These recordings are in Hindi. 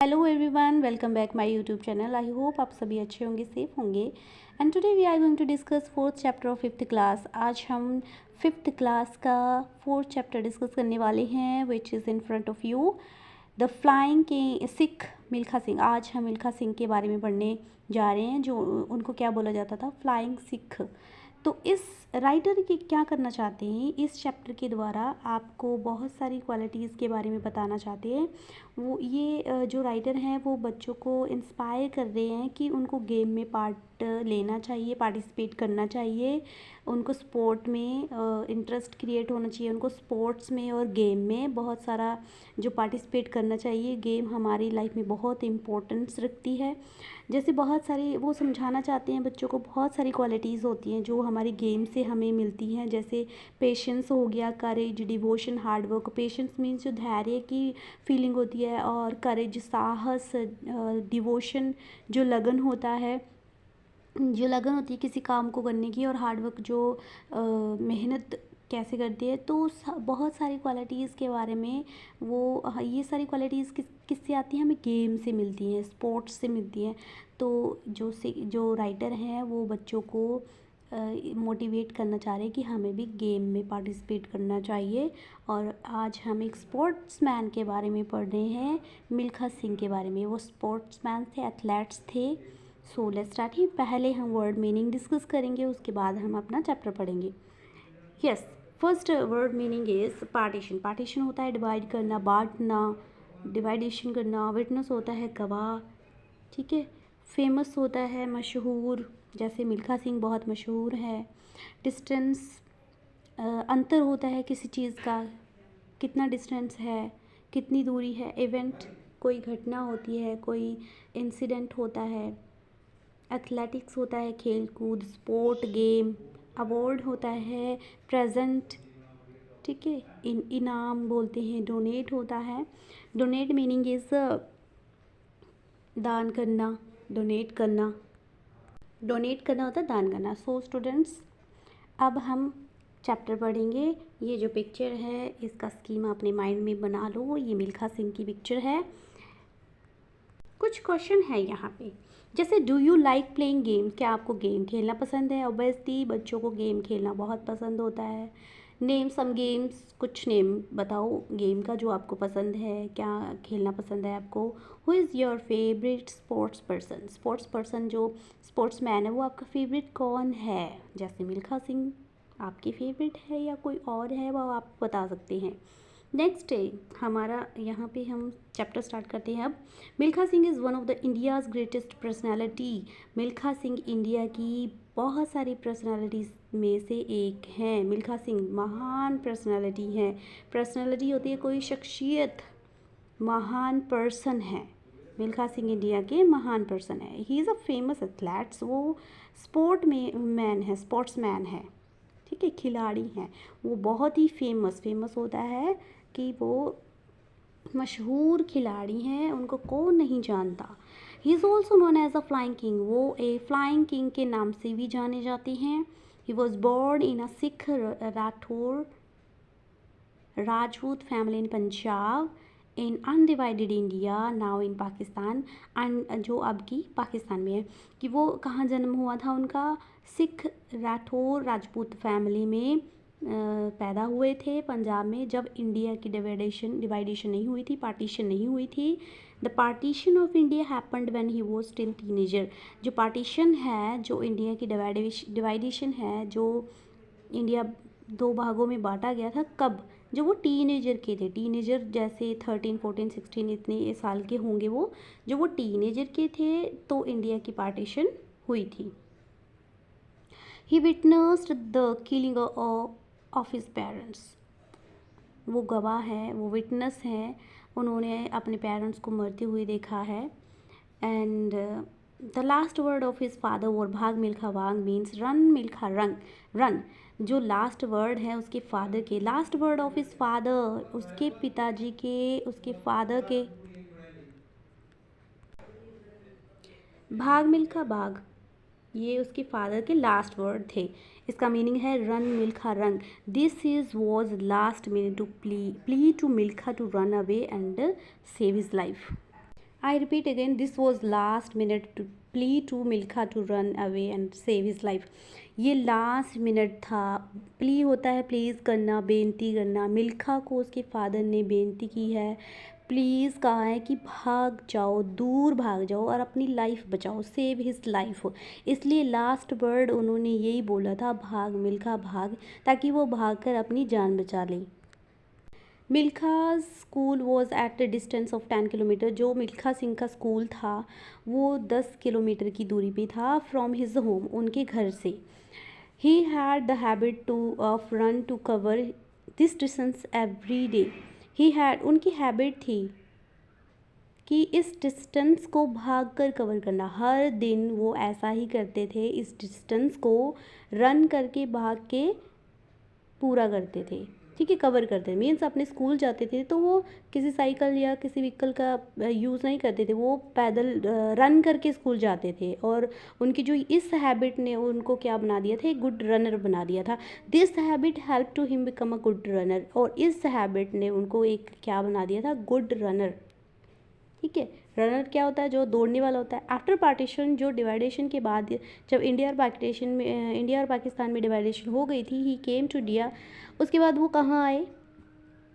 Hello everyone, welcome back my YouTube channel. I hope आप सभी अच्छे होंगे, सेफ होंगे। And today we are going to discuss fourth chapter of fifth class. आज हम फिफ्थ क्लास का फोर्थ चैप्टर डिस्कस करने वाले हैं, which is in front of you, the flying के सिख मिल्खा सिंह। आज हम मिल्खा सिंह के बारे में पढ़ने जा रहे हैं, जो उनको क्या बोला जाता था, फ्लाइंग सिख। तो इस राइटर के क्या करना चाहते हैं, इस चैप्टर के द्वारा आपको बहुत सारी क्वालिटीज़ के बारे में बताना चाहते हैं। वो ये जो राइटर हैं वो बच्चों को इंस्पायर कर रहे हैं कि उनको गेम में पार्ट लेना चाहिए, पार्टिसिपेट करना चाहिए, उनको स्पोर्ट में इंटरेस्ट क्रिएट होना चाहिए, उनको स्पोर्ट्स में और गेम में बहुत सारा जो पार्टिसिपेट करना चाहिए। गेम हमारी लाइफ में बहुत इम्पोर्टेंस रखती है। जैसे बहुत सारी वो समझाना चाहते हैं बच्चों को, बहुत सारी क्वालिटीज़ होती हैं जो हमारी गेम से हमें मिलती हैं। जैसे पेशेंस हो गया, courage, devotion, hard work. Patience means जो धैर्य की फीलिंग होती है, और करेज साहस, डिवोशन जो लगन होता है, जो लगन होती है किसी काम को करने की, और हार्ड वर्क जो मेहनत कैसे करती है। तो बहुत सारी क्वालिटीज़ के बारे में वो ये सारी क्वालिटीज़ किससे आती हैं, हमें गेम से मिलती हैं, स्पोर्ट्स से मिलती हैं। तो जो राइटर हैं वो बच्चों को मोटिवेट करना चाह रहे हैं कि हमें भी गेम में पार्टिसिपेट करना चाहिए। और आज हम एक स्पोर्ट्समैन के बारे में पढ़ रहे हैं, मिल्खा सिंह के बारे में। वो स्पोर्ट्समैन थे, एथलेट्स थे। सो लेट्स स्टार्ट ही। पहले हम वर्ड मीनिंग डिस्कस करेंगे, उसके बाद हम अपना चैप्टर पढ़ेंगे। Yes, first word meaning is partition. Partition होता है डिवाइड करना, बांटना, डिवाइडेशन करना। विटनेस होता है गवाह, ठीक है। फेमस होता है मशहूर, जैसे मिल्खा सिंह बहुत मशहूर है। डिस्टेंस अंतर होता है किसी चीज़ का, कितना डिस्टेंस है, कितनी दूरी है। इवेंट कोई घटना होती है, कोई इंसिडेंट होता है। एथलेटिक्स होता है खेल कूद, स्पोर्ट, गेम। अवार्ड होता है प्रेजेंट, ठीक है। इनाम बोलते हैं। डोनेट होता है, डोनेट मीनिंग इज़ दान करना, डोनेट करना। डोनेट करना होता है दान करना। सो स्टूडेंट्स, अब हम चैप्टर पढ़ेंगे। ये जो पिक्चर है इसका स्कीमा अपने माइंड में बना लो। ये मिल्खा सिंह की पिक्चर है। कुछ क्वेश्चन है यहाँ पे, जैसे do you like playing game, क्या आपको गेम खेलना पसंद है। ऑब्वियसली बच्चों को गेम खेलना बहुत पसंद होता है। नेम सम गेम्स, कुछ नेम बताओ गेम का जो आपको पसंद है, क्या खेलना पसंद है आपको। Who is your favourite sports person, sports person जो स्पोर्ट्स मैन है वो आपका फेवरेट कौन है। जैसे मिल्खा सिंह आपकी फेवरेट है या कोई और है, वो आप बता सकते हैं। नेक्स्ट है हमारा, यहाँ पे हम चैप्टर स्टार्ट करते हैं अब। Milkha Singh is one of the India's greatest personality. Milkha Singh India की बहुत सारी पर्सनालिटीज़ में से एक हैं। मिल्खा सिंह महान पर्सनालिटी है। पर्सनालिटी होती है कोई शख्सियत, महान पर्सन है। मिल्खा सिंह इंडिया के महान पर्सन है। He is a famous athletes, वो स्पोर्ट में मैन है, स्पोर्ट्स मैन है, ठीक है, खिलाड़ी हैं। वो बहुत ही फेमस होता है कि वो मशहूर खिलाड़ी हैं, उनको कौन नहीं जानता। He is also known as a flying king, वो ए फ्लाइंग किंग के नाम से भी जाने जाते हैं। He was born in a Sikh Rathore Rajput family in Punjab in undivided India now in Pakistan. जो अब की पाकिस्तान में है। कि वो कहाँ जन्म हुआ था उनका, सिख राठौर राजपूत फैमिली में पैदा हुए थे पंजाब में, जब इंडिया की डिवाइडेशन नहीं हुई थी, पार्टीशन नहीं हुई थी। The partition of India happened when he was still teenager. जो पार्टीशन है, जो इंडिया की डिवाइडेशन है, जो इंडिया दो भागों में बांटा गया था, कब, जो वो टीनेजर के थे। टीनेजर जैसे 13, 14, 16 इतने साल के होंगे वो, जो वो टीनेजर के थे तो इंडिया की पार्टीशन हुई थी। He witnessed the killing of his parents, वो गवाह है, वो विटनेस हैं, उन्होंने अपने पेरेंट्स को मरते हुए देखा है। And the last word of his father और भाग मिल्खा वांग मीन्स रन मिल्खा रंग रन। जो लास्ट वर्ड है उसके फादर के, last word of his father, उसके पिताजी के, उसके फादर के। भाग मिल्खा भाग, ये उसके फादर के लास्ट वर्ड थे। इसका मीनिंग है run Milkha run. This is was last meaning to plea to Milkha to run away and save his life. I repeat again, this was last minute to plea to Milkha to run away and save his life. ये लास्ट मिनट था. प्ली होता है प्लीज़ करना, बेनती करना. मिल्खा को उसके फादर ने बेनती की है, प्लीज़ कहा है कि भाग जाओ, दूर भाग जाओ और अपनी लाइफ बचाओ, सेव हिज लाइफ. इसलिए लास्ट वर्ड उन्होंने यही बोला था, भाग मिल्खा भाग, ताकि वो भागकर अपनी जान बचा ले. Milkha school was at the distance of 10 kilometre. जो मिल्खा सिंह का स्कूल था वो 10 किलोमीटर की दूरी पे था फ्रॉम हिज होम, उनके घर से. He had the habit to of run to cover this distance every day. He had, उनकी हैबिट थी कि इस डिस्टेंस को भाग कर कवर करना. हर दिन वो ऐसा ही करते थे, इस डिस्टेंस को रन करके भाग के पूरा करते थे. ठीक है, कवर करते थे मीन्स अपने स्कूल जाते थे तो वो किसी साइकिल या किसी व्हीकल का यूज़ नहीं करते थे, वो पैदल रन करके स्कूल जाते थे. और उनकी जो इस हैबिट ने उनको क्या बना दिया था, एक गुड रनर बना दिया था. This habit help to him become a good runner. और इस हैबिट ने उनको एक क्या बना दिया था, गुड रनर. ठीक है, रनर क्या होता है, जो दौड़ने वाला होता है. आफ्टर पार्टीशन, जो डिवाइडेशन के बाद, जब इंडिया और पाकिस्तान में डिवाइडेशन हो गई थी, ही केम टू इंडिया. उसके बाद वो कहाँ आए,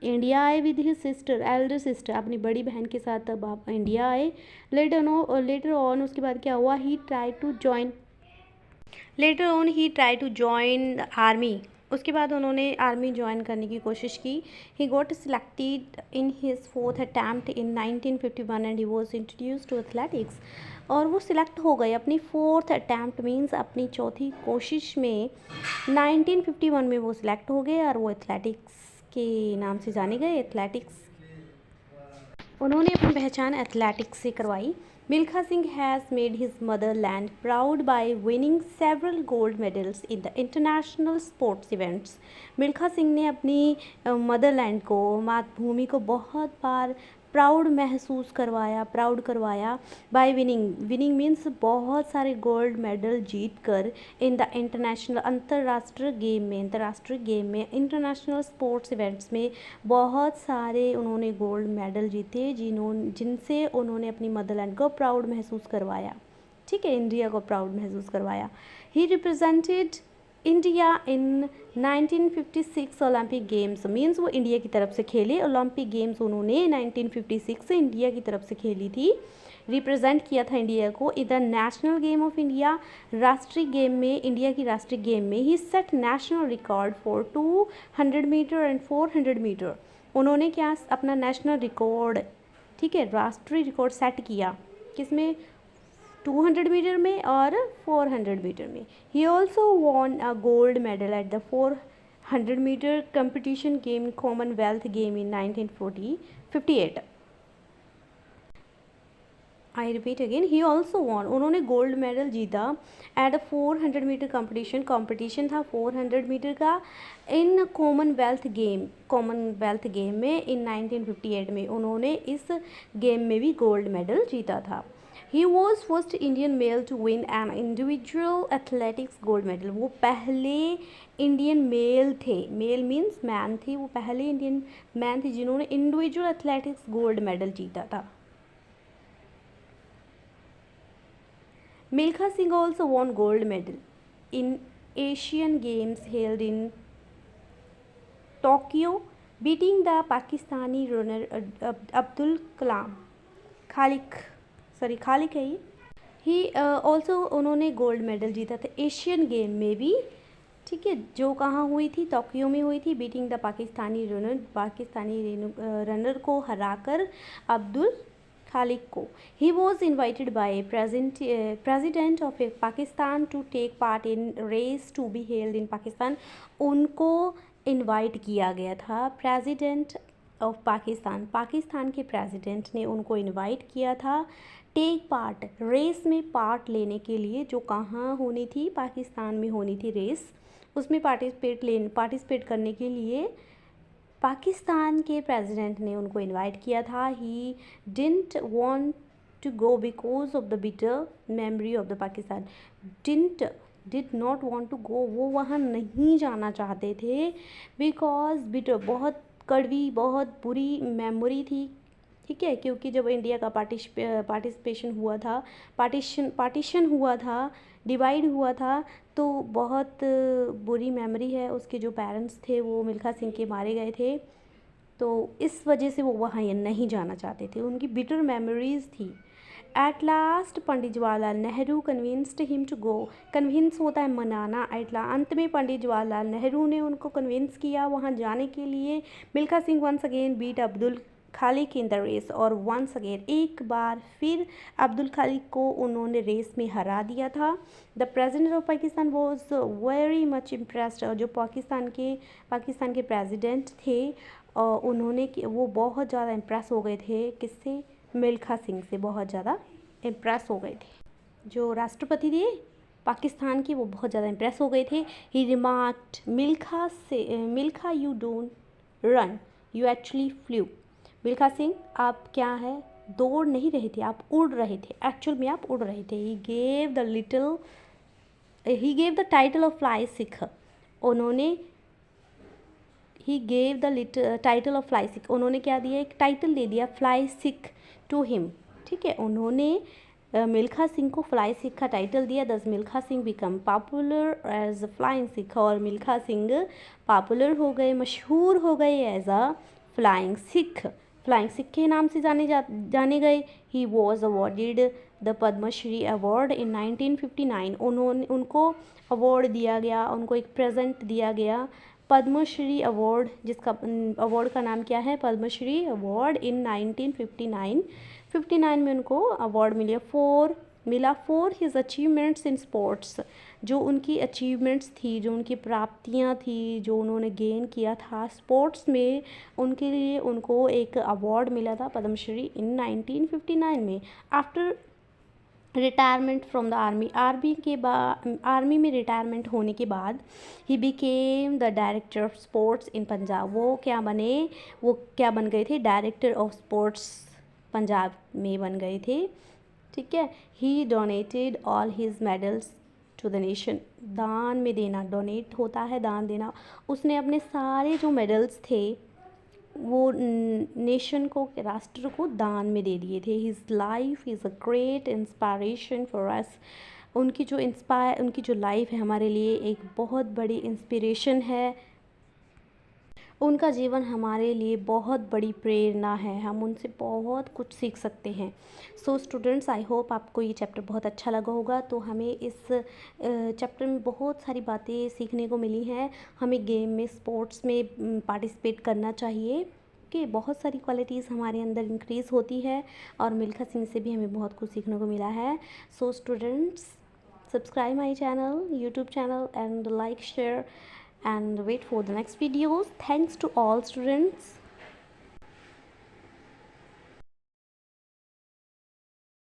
इंडिया आए with his sister, Elder sister, अपनी बड़ी बहन के साथ तब आप इंडिया आए. लेटर ऑन उसके बाद क्या हुआ, he try to join army. उसके बाद उन्होंने आर्मी ज्वाइन करने की कोशिश की. He got selected in his fourth attempt in 1951 and he was introduce to athletics. और वो सिलेक्ट हो गए अपनी फोर्थ अटैम्प्ट मीन्स अपनी चौथी कोशिश में. 1951 में वो सिलेक्ट हो गए और वो एथलेटिक्स के नाम से जाने गए. एथलेटिक्स, उन्होंने अपनी पहचान एथलेटिक्स से करवाई. Milkha Singh has made his Motherland proud bye winning several gold medals in the international sports events. Milkha Singh ने अपनी मदरलैंड को, मातृभूमि को बहुत बार प्राउड करवाया बाय विनिंग मीन्स बहुत सारे गोल्ड मेडल जीत कर इन द अंतर्राष्ट्रीय गेम में इंटरनेशनल स्पोर्ट्स इवेंट्स में बहुत सारे उन्होंने गोल्ड मेडल जीते, जिनसे उन्होंने अपनी मदरलैंड को प्राउड महसूस करवाया. ठीक है, इंडिया को प्राउड महसूस करवाया. He represented India in 1956 Olympic games means वो इंडिया की तरफ से खेले. ओलंपिक गेम्स उन्होंने 1956 से इंडिया की तरफ से खेली थी, रिप्रेजेंट किया था इंडिया को. इधर नेशनल गेम ऑफ इंडिया, राष्ट्रीय गेम में, इंडिया की राष्ट्रीय गेम में he set national record for 200 metre and 400 metre. उन्होंने क्या अपना नेशनल रिकॉर्ड, ठीक है, राष्ट्रीय रिकॉर्ड सेट किया, किसमें, 200 मीटर में और 400 मीटर में. He also won a gold medal at the 400 meter competition game, commonwealth game in 1958. I repeat again, he also won, उन्होंने गोल्ड मेडल जीता एट 400 मीटर कंपटीशन था 400 मीटर का इन कॉमनवेल्थ गेम में इन 1958 में. उन्होंने इस गेम में भी गोल्ड मेडल जीता था. He was first Indian male to win an individual athletics gold medal. वो पहले इंडियन मेल थे, मेल मीन्स मैन थे, वो पहले इंडियन मैन थे जिन्होंने इंडिविजुअल एथलेटिक्स गोल्ड मेडल जीता था. Milkha Singh also won gold medal in Asian Games held in Tokyo, beating the Pakistani runner Abdul Kalam. खालिक है ये. ही ऑल्सो उन्होंने गोल्ड मेडल जीता था एशियन गेम में भी. ठीक है, जो कहाँ हुई थी, टोक्यो में हुई थी. बीटिंग द पाकिस्तानी रनर को हराकर अब्दुल खालिक को. He was invited by president of Pakistan to take part in race to be held in Pakistan. उनको इन्वाइट किया गया था प्रेजिडेंट ऑफ पाकिस्तान के प्रेसिडेंट ने उनको इनवाइट किया था टेक पार्ट, रेस में पार्ट लेने के लिए, जो कहाँ होनी थी, पाकिस्तान में होनी थी रेस. उसमें पार्टिसिपेट करने के लिए पाकिस्तान के प्रेसिडेंट ने उनको इनवाइट किया था. He didn't want to go because of the bitter memory of the Pakistan. Did not want to go, वो वहाँ नहीं जाना चाहते थे बिकॉज बिटर, बहुत कड़वी, बहुत बुरी मेमोरी थी. ठीक है, क्योंकि जब इंडिया का पार्टिसिपेशन हुआ था, पार्टीशन हुआ था, डिवाइड हुआ था, तो बहुत बुरी मेमोरी है। उसके जो पेरेंट्स थे वो मिल्खा सिंह के मारे गए थे, तो इस वजह से वो वहाँ नहीं जाना चाहते थे, उनकी बिटर मेमोरीज थी। At last Pandit Jawaharlal Nehru convinced him to go. Convince होता है मनाना। अंत में पंडित जवाहरलाल नेहरू ने उनको कन्विंस किया वहाँ जाने के लिए। Milkha Singh once again beat Abdul Khaliq in the race, और वंस अगेन एक बार फिर अब्दुल खालिक को उन्होंने रेस में हरा दिया था। The president of Pakistan was very much impressed. और जो पाकिस्तान के प्रेसिडेंट थे उन्होंने वो बहुत ज़्यादा इम्प्रेस हो गए थे। किससे? मिल्खा सिंह से बहुत ज़्यादा इम्प्रेस हो गए थे। जो राष्ट्रपति थे पाकिस्तान के वो बहुत ज़्यादा इम्प्रेस हो गए थे। He remarked Milkha you don't run, you actually flew. Milkha Singh आप क्या है, दौड़ नहीं रहे थे, आप उड़ रहे थे, एक्चुअल में आप उड़ रहे थे। He gave the title of fly Sikh. उन्होंने he gave the title of fly Sikh. उन्होंने क्या दिया, एक टाइटल दे दिया फ्लाई सिख टू हिम। ठीक है, उन्होंने मिल्खा सिंह को फ्लाई सिख का टाइटल दिया। Thus Milkha Singh become popular as flying Sikh. और मिल्खा सिंह पॉपुलर हो गए, मशहूर हो गए as a flying Sikh. Flying Sikh के नाम से जाने गए। He was awarded the Padmashri award in 1959। उनको अवार्ड दिया गया, उनको एक प्रेजेंट दिया गया पद्मश्री अवार्ड, जिसका अवार्ड का नाम क्या है, पद्मश्री अवार्ड इन 1959। 59 में उनको अवार्ड मिला for his achievements in sports. जो उनकी अचीवमेंट्स थी, जो उनकी प्राप्तियां थी, जो उन्होंने गेन किया था स्पोर्ट्स में, उनके लिए उनको एक अवार्ड मिला था पद्मश्री इन 1959 में। After retirement from the army में रिटायरमेंट होने के बाद he became the director of sports in Punjab. वो क्या बन गए थे, डायरेक्टर ऑफ स्पोर्ट्स पंजाब में बन गए थे। ठीक है, he donated all his medals to the nation. दान में देना, डोनेट होता है दान देना। उसने अपने सारे जो मेडल्स थे वो नेशन को, राष्ट्र को दान में दे दिए थे। His life is a great inspiration for us. उनकी जो लाइफ है हमारे लिए एक बहुत बड़ी इंस्पिरेशन है। उनका जीवन हमारे लिए बहुत बड़ी प्रेरणा है, हम उनसे बहुत कुछ सीख सकते हैं। सो स्टूडेंट्स, आई होप आपको ये चैप्टर बहुत अच्छा लगा होगा। तो हमें इस चैप्टर में बहुत सारी बातें सीखने को मिली हैं। हमें गेम में, स्पोर्ट्स में पार्टिसिपेट करना चाहिए कि बहुत सारी क्वालिटीज़ हमारे अंदर इंक्रीज़ होती है, और मिल्खा सिंह से भी हमें बहुत कुछ सीखने को मिला है। So students, subscribe my channel, YouTube channel, and like, share, and wait for the next videos. Thanks to all students.